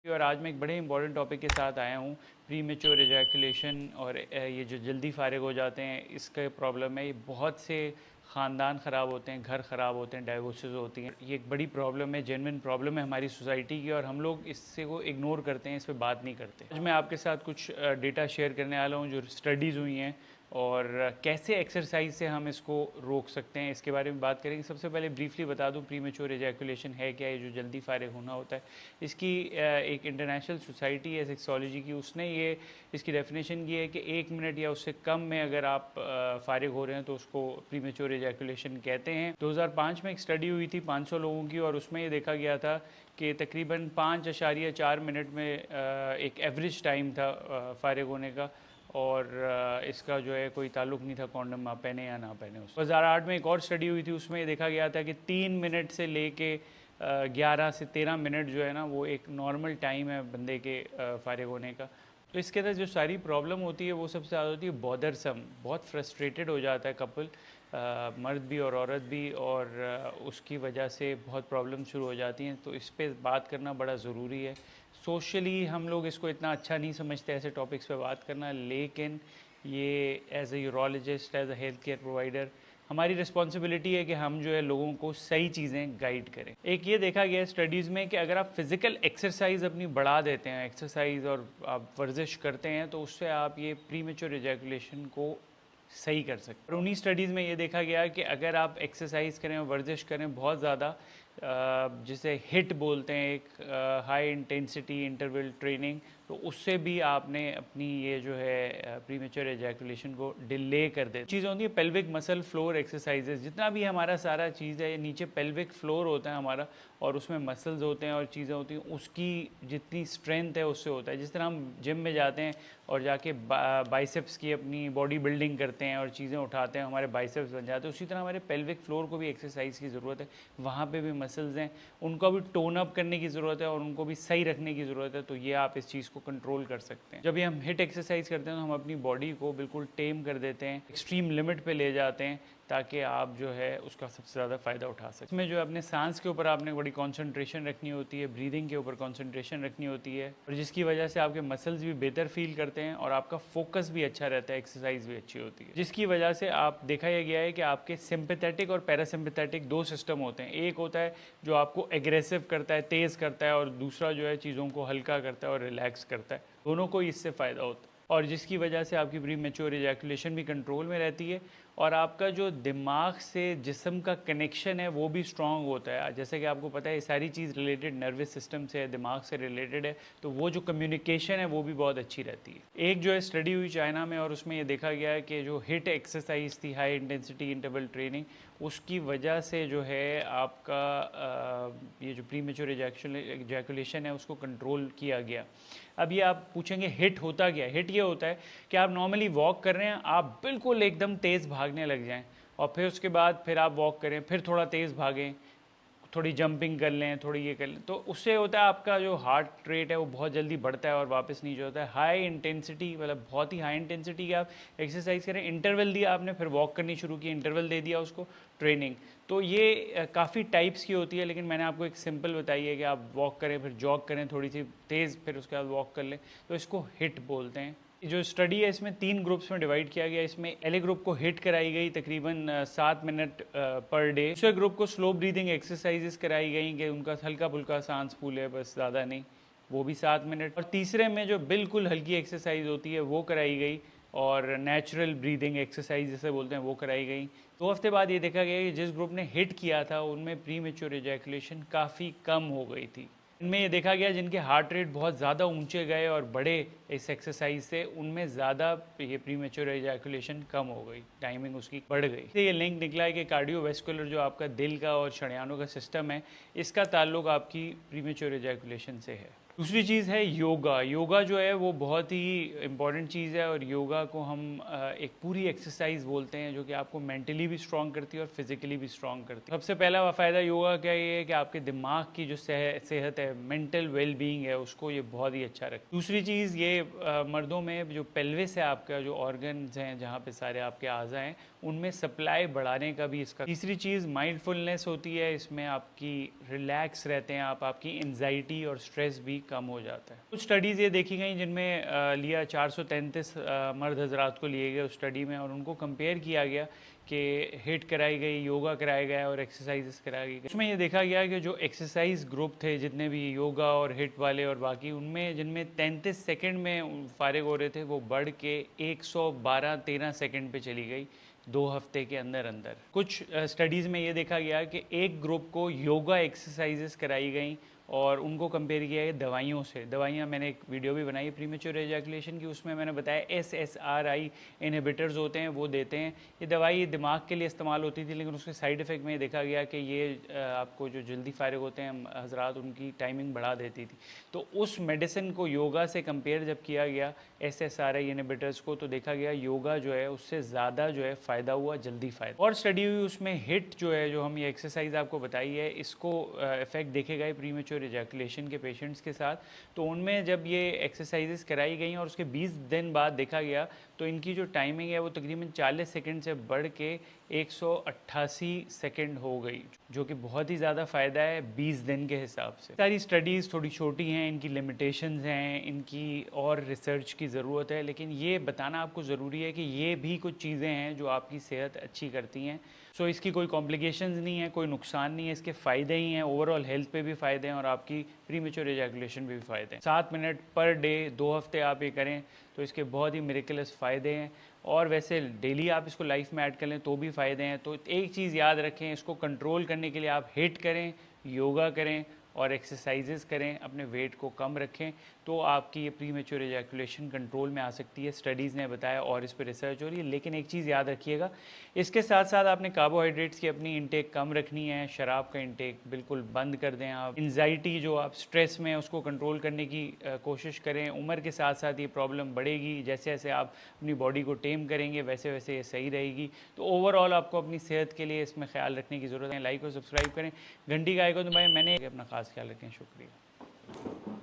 और आज मैं एक बड़े इंपॉर्टेंट टॉपिक के साथ आया हूँ। प्री मेच्योर एजैकुलेशन और ये जो जल्दी फारिग हो जाते हैं, इसका प्रॉब्लम है। ये बहुत से ख़ानदान ख़राब होते हैं, घर ख़राब होते हैं, डाइवोर्सेस होती हैं। ये एक बड़ी प्रॉब्लम है, जेन्युइन प्रॉब्लम है हमारी सोसाइटी की, और हम लोग इससे को इग्नोर करते हैं, इस पर बात नहीं करते। आज मैं आपके साथ कुछ डेटा शेयर करने वाला हूँ जो स्टडीज़ हुई हैं, और कैसे एक्सरसाइज से हम इसको रोक सकते हैं, इसके बारे में बात करेंगे। सबसे पहले ब्रीफली बता दूं, प्री मेच्योर एजैकुलेशन है क्या, ये जो जल्दी फारिग होना होता है। इसकी एक इंटरनेशनल सोसाइटी है सेक्सोलॉजी की, उसने ये इसकी डेफिनेशन की है कि 1 मिनट या उससे कम में अगर आप फारिग हो रहे हैं तो उसको प्री मेच्योर एजैकुलेशन कहते हैं। 2005 में एक स्टडी हुई थी 500 लोगों की, और उसमें ये देखा गया था कि तकरीबन 5.4 मिनट में एक एवरेज टाइम था फारिग होने का, और इसका जो है कोई ताल्लुक नहीं था कॉन्डम आप पहने या ना पहने। उस 2008 में एक और स्टडी हुई थी, उसमें ये देखा गया था कि 3 मिनट से लेके 11 से 13 मिनट जो है ना, वो एक नॉर्मल टाइम है बंदे के फारिग होने का। तो इसके अंदर जो सारी प्रॉब्लम होती है वो सबसे ज़्यादा होती है बॉदरसम। बहुत फ्रस्ट्रेटेड हो जाता है कपल, मर्द भी और औरत भी, और उसकी वजह से बहुत प्रॉब्लम शुरू हो जाती हैं। तो इस पर बात करना बड़ा ज़रूरी है। सोशली हम लोग इसको इतना अच्छा नहीं समझते ऐसे टॉपिक्स पे बात करना, लेकिन ये as a urologist, as a health care provider, हमारी रिस्पॉन्सिबिलिटी है कि हम जो है लोगों को सही चीज़ें गाइड करें। एक ये देखा गया है स्टडीज़ में कि अगर आप फिज़िकल एक्सरसाइज अपनी बढ़ा देते हैं, एक्सरसाइज और आप वर्जिश करते हैं, तो उससे आप ये प्री मेच्योर एजैकुलेशन को सही कर सकते हैं। और उन्हीं स्टडीज़ में ये देखा गया कि अगर आप एक्सरसाइज करें और वर्जिश करें बहुत ज़्यादा, जिसे हिट बोलते हैं, एक हाई इंटेंसिटी इंटरवल ट्रेनिंग, तो उससे भी आपने अपनी ये जो है प्रीमेच्योर एजैकुलेशन को डिले कर दे। चीज़ होती है पेल्विक मसल फ्लोर एक्सरसाइजेज। जितना भी हमारा सारा चीज़ है, ये नीचे पेल्विक फ्लोर होता है हमारा, और उसमें मसल्स होते हैं और चीज़ें होती हैं, उसकी जितनी स्ट्रेंथ है उससे होता है। जिस तरह हम जिम में जाते हैं और जाके बाइसेप्स की अपनी बॉडी बिल्डिंग करते हैं और चीज़ें उठाते हैं, हमारे बाइसेप्स बन जाते हैं, उसी तरह हमारे पेल्विक फ्लोर को भी एक्सरसाइज की ज़रूरत है। वहाँ पे भी मसल्स हैं, उनको भी टोन अप करने की ज़रूरत है और उनको भी सही रखने की ज़रूरत है। तो ये आप इस चीज़ को कंट्रोल कर सकते हैं। जब ये हम हिट एक्सरसाइज करते हैं तो हम अपनी बॉडी को बिल्कुल टेम कर देते हैं, एक्सट्रीम लिमिट पे ले जाते हैं, ताकि आप जो है उसका सबसे ज़्यादा फ़ायदा उठा सकें। इसमें जो है अपने सांस के ऊपर आपने बड़ी कंसंट्रेशन रखनी होती है, ब्रीदिंग के ऊपर कंसंट्रेशन रखनी होती है, और जिसकी वजह से आपके मसल्स भी बेहतर फील करते हैं और आपका फोकस भी अच्छा रहता है, एक्सरसाइज भी अच्छी होती है। जिसकी वजह से आप देखा यह गया है कि आपके सिंपैथेटिक और पैरासिम्पैथेटिक दो सिस्टम होते हैं। एक होता है जो आपको एग्रेसिव करता है, तेज़ करता है, और दूसरा जो है चीज़ों को हल्का करता है और रिलैक्स करता है। दोनों को इससे फ़ायदा होता है, और जिसकी वजह से आपकी प्री मेच्योर एजैकुलेशन भी कंट्रोल में रहती है, और आपका जो दिमाग से जिस्म का कनेक्शन है वो भी स्ट्रॉन्ग होता है। जैसे कि आपको पता है ये सारी चीज़ रिलेटेड नर्वस सिस्टम से है, दिमाग से रिलेटेड है, तो वो जो कम्युनिकेशन है वो भी बहुत अच्छी रहती है। एक जो है स्टडी हुई चाइना में, और उसमें ये देखा गया है कि जो हिट एक्सरसाइज थी, हाई इंटेंसिटी इंटरवल ट्रेनिंग, उसकी वजह से जो है आपका ये जो प्री मेच्योर एजैकुलेशन है उसको कंट्रोल किया गया। अब ये आप पूछेंगे हिट होता क्या है? हिट ये होता है कि आप नॉर्मली वॉक कर रहे हैं, आप बिल्कुल एकदम तेज़ भागने लग जाएं, और फिर उसके बाद फिर आप वॉक करें, फिर थोड़ा तेज़ भागें, थोड़ी जंपिंग कर लें, थोड़ी ये कर लें, तो उससे होता है आपका जो हार्ट रेट है वो बहुत जल्दी बढ़ता है और वापस नीचे होता है। हाई इंटेंसिटी, मतलब बहुत ही हाई इंटेंसिटी की आप एक्सरसाइज करें, इंटरवल दिया आपने, फिर वॉक करनी शुरू की, इंटरवल दे दिया उसको, ट्रेनिंग। तो ये काफ़ी टाइप्स की होती है, लेकिन मैंने आपको एक सिंपल बताई है कि आप वॉक करें, फिर जॉग करें थोड़ी सी तेज़, फिर उसके बाद वॉक कर लें, तो इसको हिट बोलते हैं। जो स्टडी है इसमें 3 ग्रुप्स में डिवाइड किया गया। इसमें पहले ग्रुप को हिट कराई गई तकरीबन 7 मिनट पर डे। दूसरे ग्रुप को स्लो ब्रीदिंग एक्सरसाइजेस कराई गई कि उनका हल्का फुल्का सांस फूले, बस ज़्यादा नहीं, वो भी 7 मिनट। और तीसरे में जो बिल्कुल हल्की एक्सरसाइज होती है वो कराई गई, और नेचुरल ब्रीदिंग एक्सरसाइज जैसे बोलते हैं वो कराई गई। 2 हफ्ते बाद ये देखा गया कि जिस ग्रुप ने हिट किया था उनमें प्री मेच्योर एजैकुलेशन काफ़ी कम हो गई थी। इनमें ये देखा गया जिनके हार्ट रेट बहुत ज़्यादा ऊंचे गए और बढ़े इस एक्सरसाइज से, उनमें ज़्यादा ये प्रीमेच्योर एजैकुलेशन कम हो गई, टाइमिंग उसकी बढ़ गई। तो ये लिंक निकला है कि कार्डियोवैस्कुलर जो आपका दिल का और शरेयानों का सिस्टम है, इसका ताल्लुक आपकी प्रीमेच्योर एजैकुलेशन से है। दूसरी चीज़ है योगा। योगा जो है वो बहुत ही इम्पॉर्टेंट चीज़ है, और योगा को हम एक पूरी एक्सरसाइज बोलते हैं जो कि आपको मेंटली भी स्ट्रॉन्ग करती है और फिजिकली भी स्ट्रॉन्ग करती है। सबसे पहला फ़ायदा योगा का ये है कि आपके दिमाग की जो सेहत है, मेंटल वेल बीइंग है, उसको ये बहुत ही अच्छा रखती है। दूसरी चीज़ ये मर्दों में जो पेल्विस है, आपका जो ऑर्गन्स हैं जहाँ पे सारे आपके अज़ा हैं, उनमें सप्लाई बढ़ाने का भी इसका। तीसरी चीज़ माइंडफुलनेस होती है, इसमें आपकी रिलैक्स रहते हैं आप, आपकी एंजाइटी और स्ट्रेस भी कम हो जाता है। कुछ स्टडीज़ ये देखी गई जिनमें लिया 433 मर्द हजरात को लिए गए उस स्टडी में, और उनको कंपेयर किया गया कि हिट कराई गई, योगा कराया गया और एक्सरसाइजेस कराई गई। उसमें ये देखा गया कि जो एक्सरसाइज ग्रुप थे जितने भी योगा और हिट वाले और बाकी, उनमें जिनमें 33 सेकंड में फारिग हो रहे थे वो बढ़ के 112-13 सेकंड पे चली गई 2 हफ्ते के अंदर अंदर। कुछ स्टडीज़ में ये देखा गया कि एक ग्रुप को योगा एक्सरसाइजेस कराई गई और उनको कंपेयर किया गया दवाइयों से। दवाइयाँ मैंने एक वीडियो भी बनाई प्रीमेच्योर एजैकुलेशन की, उसमें मैंने बताया SSRI इनहिबिटर्स होते हैं वो देते हैं। ये दवाई दिमाग के लिए इस्तेमाल होती थी, लेकिन उसके साइड इफ़ेक्ट में देखा गया कि ये आपको जो जल्दी फारिग होते हैं हजरात उनकी टाइमिंग बढ़ा देती थी। तो उस मेडिसिन को योगा से कंपेयर जब किया गया SSRI इनहिबिटर्स को, तो देखा गया योगा जो है उससे ज़्यादा जो है फ़ायदा हुआ, जल्दी फ़ायदा। और स्टडी हुई उसमें हिट जो है, जो हम ये एक्सरसाइज आपको बताई है, इसको इफेक्ट देखे गए प्रीमेच्योर एजैकुलेशन के पेशेंट्स के साथ। तो उनमें जब ये एक्सरसाइजेस कराई गई और उसके 20 दिन बाद देखा गया तो इनकी जो टाइमिंग है वो तकरीबन 40 सेकंड से बढ़ के 188 सेकंड हो गई, जो कि बहुत ही ज़्यादा फ़ायदा है 20 दिन के हिसाब से। सारी स्टडीज़ थोड़ी छोटी हैं, इनकी लिमिटेशंस हैं, इनकी और रिसर्च की ज़रूरत है, लेकिन ये बताना आपको ज़रूरी है कि ये भी कुछ चीज़ें हैं जो आपकी सेहत अच्छी करती हैं। सो इसकी कोई कॉम्प्लिकेशंस नहीं है, कोई नुकसान नहीं है, इसके फ़ायदे ही हैं। ओवरऑल हेल्थ पे भी फ़ायदे हैं और आपकी प्रीमेच्योर एजैकुलेशन पे भी फ़ायदे हैं। 7 मिनट पर डे 2 हफ्ते आप ये करें तो इसके बहुत ही मिरेकलस फ़ायदे हैं। और वैसे डेली आप इसको लाइफ में ऐड कर लें तो भी फ़ायदे हैं। तो एक चीज़ याद रखें, इसको कंट्रोल करने के लिए आप हिट करें, योगा करें और एक्सरसाइजेस करें, अपने वेट को कम रखें, तो आपकी ये प्रीमेच्योर एजैकुलेशन कंट्रोल में आ सकती है। स्टडीज़ ने बताया और इस पर रिसर्च हो रही है। लेकिन एक चीज़ याद रखिएगा, इसके साथ साथ आपने कार्बोहाइड्रेट्स की अपनी इंटेक कम रखनी है, शराब का इंटेक बिल्कुल बंद कर दें। आप एंजाइटी जो आप स्ट्रेस में उसको कंट्रोल करने की कोशिश करें। उम्र के साथ साथ ये प्रॉब्लम बढ़ेगी, जैसे जैसे आप अपनी बॉडी को टेम करेंगे वैसे वैसे ये सही रहेगी। तो ओवरऑल आपको अपनी सेहत के लिए इसमें ख्याल रखने की ज़रूरत है। लाइक और सब्सक्राइब करें, घंटी का आइकन दबाएं। मैंने अपना खास ख्याल रखें। शुक्रिया।